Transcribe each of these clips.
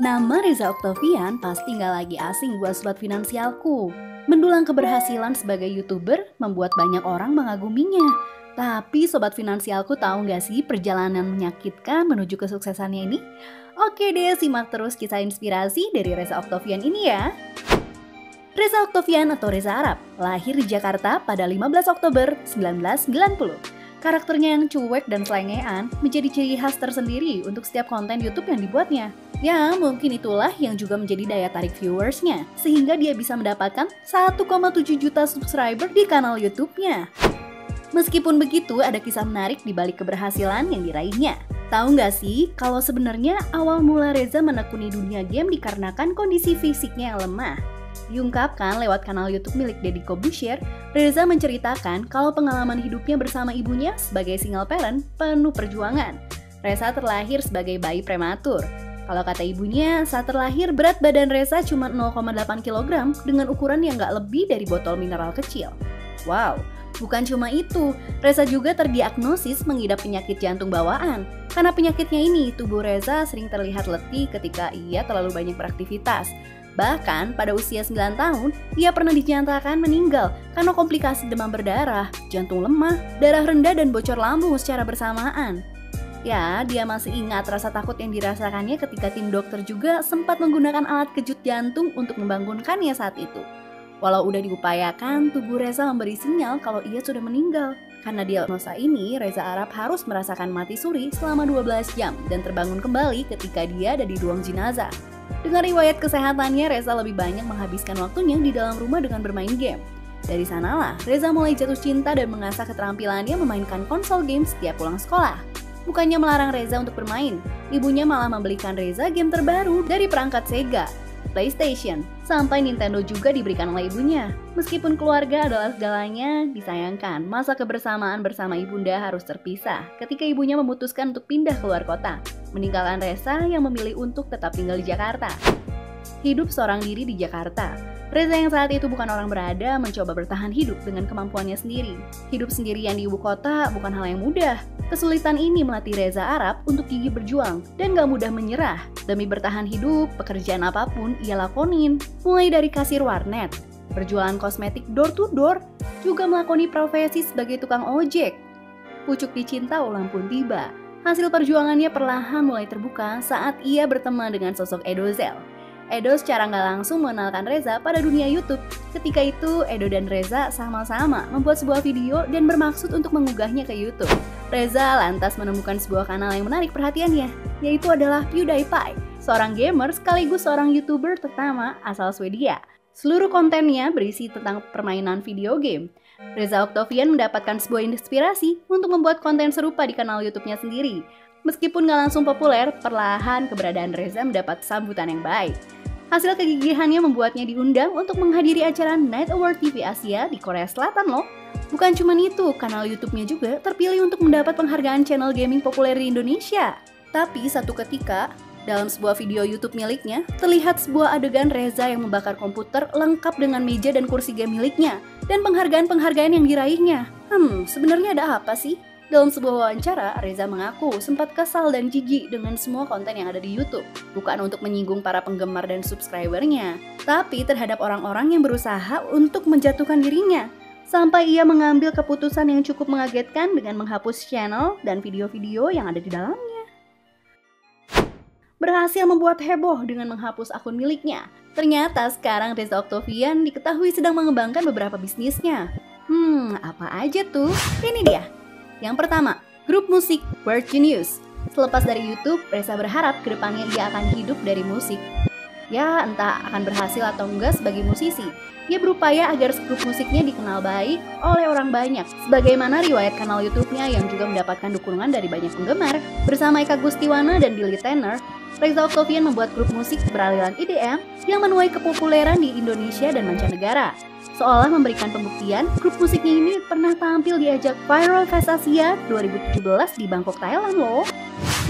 Nama Reza Octavian pasti nggak lagi asing buat sobat finansialku. Mendulang keberhasilan sebagai YouTuber membuat banyak orang mengaguminya. Tapi sobat finansialku tahu nggak sih perjalanan menyakitkan menuju kesuksesannya ini? Oke deh, simak terus kisah inspirasi dari Reza Octavian ini ya. Reza Octavian atau Reza Arab lahir di Jakarta pada 15 Oktober 1990. Karakternya yang cuek dan selengean menjadi ciri khas tersendiri untuk setiap konten YouTube yang dibuatnya. Ya, mungkin itulah yang juga menjadi daya tarik viewersnya, sehingga dia bisa mendapatkan 1,7 juta subscriber di kanal YouTube-nya. Meskipun begitu, ada kisah menarik di balik keberhasilan yang diraihnya. Tahu nggak sih, kalau sebenarnya awal mula Reza menekuni dunia game dikarenakan kondisi fisiknya yang lemah. Diungkapkan lewat kanal YouTube milik Deddy Corbuzier, Reza menceritakan kalau pengalaman hidupnya bersama ibunya sebagai single parent penuh perjuangan. Reza terlahir sebagai bayi prematur. Kalau kata ibunya, saat terlahir berat badan Reza cuma 0,8 kg dengan ukuran yang nggak lebih dari botol mineral kecil. Wow, bukan cuma itu, Reza juga terdiagnosis mengidap penyakit jantung bawaan. Karena penyakitnya ini, tubuh Reza sering terlihat letih ketika ia terlalu banyak beraktivitas. Bahkan pada usia 9 tahun, ia pernah dinyatakan meninggal karena komplikasi demam berdarah, jantung lemah, darah rendah dan bocor lambung secara bersamaan. Ya, dia masih ingat rasa takut yang dirasakannya ketika tim dokter juga sempat menggunakan alat kejut jantung untuk membangunkannya saat itu. Walau udah diupayakan, tubuh Reza memberi sinyal kalau ia sudah meninggal. Karena diagnosa ini, Reza Arab harus merasakan mati suri selama 12 jam dan terbangun kembali ketika dia ada di ruang jenazah. Dengan riwayat kesehatannya, Reza lebih banyak menghabiskan waktunya di dalam rumah dengan bermain game. Dari sanalah, Reza mulai jatuh cinta dan mengasah keterampilannya memainkan konsol game setiap pulang sekolah. Bukannya melarang Reza untuk bermain, ibunya malah membelikan Reza game terbaru dari perangkat Sega, PlayStation, sampai Nintendo juga diberikan oleh ibunya. Meskipun keluarga adalah segalanya, disayangkan masa kebersamaan bersama ibunda harus terpisah ketika ibunya memutuskan untuk pindah keluar kota, meninggalkan Reza yang memilih untuk tetap tinggal di Jakarta. Hidup seorang diri di Jakarta, Reza yang saat itu bukan orang berada mencoba bertahan hidup dengan kemampuannya sendiri. Hidup sendirian di ibu kota bukan hal yang mudah. Kesulitan ini melatih Reza Arab untuk gigih berjuang dan gak mudah menyerah. Demi bertahan hidup, pekerjaan apapun ia lakonin. Mulai dari kasir warnet, berjualan kosmetik door to door, juga melakoni profesi sebagai tukang ojek. Pucuk dicinta ulang pun tiba. Hasil perjuangannya perlahan mulai terbuka saat ia berteman dengan sosok Edozel. Edo secara nggak langsung mengenalkan Reza pada dunia YouTube. Ketika itu, Edo dan Reza sama-sama membuat sebuah video dan bermaksud untuk mengunggahnya ke YouTube. Reza lantas menemukan sebuah kanal yang menarik perhatiannya, yaitu adalah PewDiePie, seorang gamer sekaligus seorang YouTuber pertama asal Swedia. Seluruh kontennya berisi tentang permainan video game. Reza Octavian mendapatkan sebuah inspirasi untuk membuat konten serupa di kanal YouTube-nya sendiri. Meskipun gak langsung populer, perlahan keberadaan Reza mendapat sambutan yang baik. Hasil kegigihannya membuatnya diundang untuk menghadiri acara Night Award TV Asia di Korea Selatan loh. Bukan cuma itu, kanal YouTube-nya juga terpilih untuk mendapat penghargaan channel gaming populer di Indonesia. Tapi satu ketika, dalam sebuah video YouTube miliknya, terlihat sebuah adegan Reza yang membakar komputer lengkap dengan meja dan kursi game miliknya, dan penghargaan-penghargaan yang diraihnya. Sebenarnya ada apa sih? Dalam sebuah wawancara, Reza mengaku sempat kesal dan jijik dengan semua konten yang ada di YouTube. Bukan untuk menyinggung para penggemar dan subscribernya, tapi terhadap orang-orang yang berusaha untuk menjatuhkan dirinya. Sampai ia mengambil keputusan yang cukup mengagetkan dengan menghapus channel dan video-video yang ada di dalamnya. Berhasil membuat heboh dengan menghapus akun miliknya. Ternyata sekarang Reza Octavian diketahui sedang mengembangkan beberapa bisnisnya. Apa aja tuh? Ini dia. Yang pertama, grup musik Weird Genius. Selepas dari YouTube, Reza berharap kedepannya ia akan hidup dari musik. Ya, entah akan berhasil atau enggak sebagai musisi. Ia berupaya agar grup musiknya dikenal baik oleh orang banyak, sebagaimana riwayat kanal YouTube-nya yang juga mendapatkan dukungan dari banyak penggemar. Bersama Eka Gustiwana dan Billy Tanner, Reza Octavian membuat grup musik beraliran EDM yang menuai kepopuleran di Indonesia dan mancanegara. Seolah memberikan pembuktian, grup musiknya ini pernah tampil di ajang Viral Fest Asia 2017 di Bangkok, Thailand loh.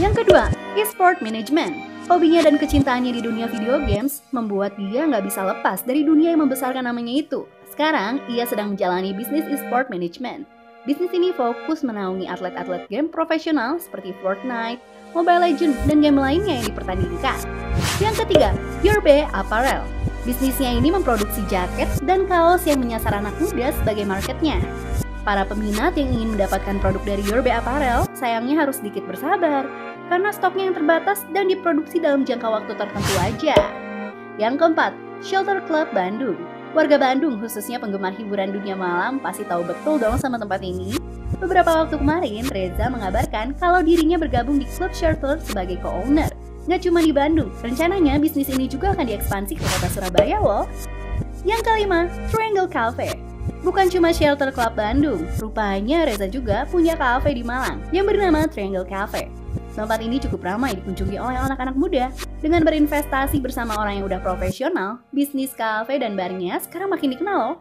Yang kedua, e-sport management. Hobinya dan kecintaannya di dunia video games membuat dia nggak bisa lepas dari dunia yang membesarkan namanya itu. Sekarang, ia sedang menjalani bisnis e-sport management. Bisnis ini fokus menaungi atlet-atlet game profesional seperti Fortnite, Mobile Legends, dan game lainnya yang dipertandingkan. Yang ketiga, Yourbe Apparel. Bisnisnya ini memproduksi jaket dan kaos yang menyasar anak muda sebagai marketnya. Para peminat yang ingin mendapatkan produk dari Yourbe Apparel, sayangnya harus sedikit bersabar, karena stoknya yang terbatas dan diproduksi dalam jangka waktu tertentu aja. Yang keempat, Shelter Club Bandung. Warga Bandung, khususnya penggemar hiburan dunia malam, pasti tahu betul dong sama tempat ini. Beberapa waktu kemarin, Reza mengabarkan kalau dirinya bergabung di Club Shelter sebagai co-owner. Nggak cuma di Bandung, rencananya bisnis ini juga akan diekspansi ke kota Surabaya loh. Yang kelima, Triangle Cafe. Bukan cuma Shelter Club Bandung, rupanya Reza juga punya cafe di Malang yang bernama Triangle Cafe. Tempat ini cukup ramai dikunjungi oleh anak-anak muda. Dengan berinvestasi bersama orang yang udah profesional, bisnis kafe dan barnya sekarang makin dikenal loh.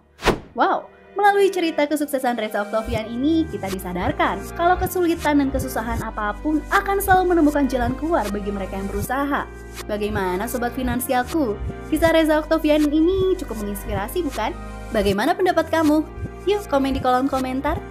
Wow, melalui cerita kesuksesan Reza Oktavian ini, kita disadarkan kalau kesulitan dan kesusahan apapun akan selalu menemukan jalan keluar bagi mereka yang berusaha. Bagaimana Sobat Finansialku? Kisah Reza Oktavian ini cukup menginspirasi bukan? Bagaimana pendapat kamu? Yuk komen di kolom komentar.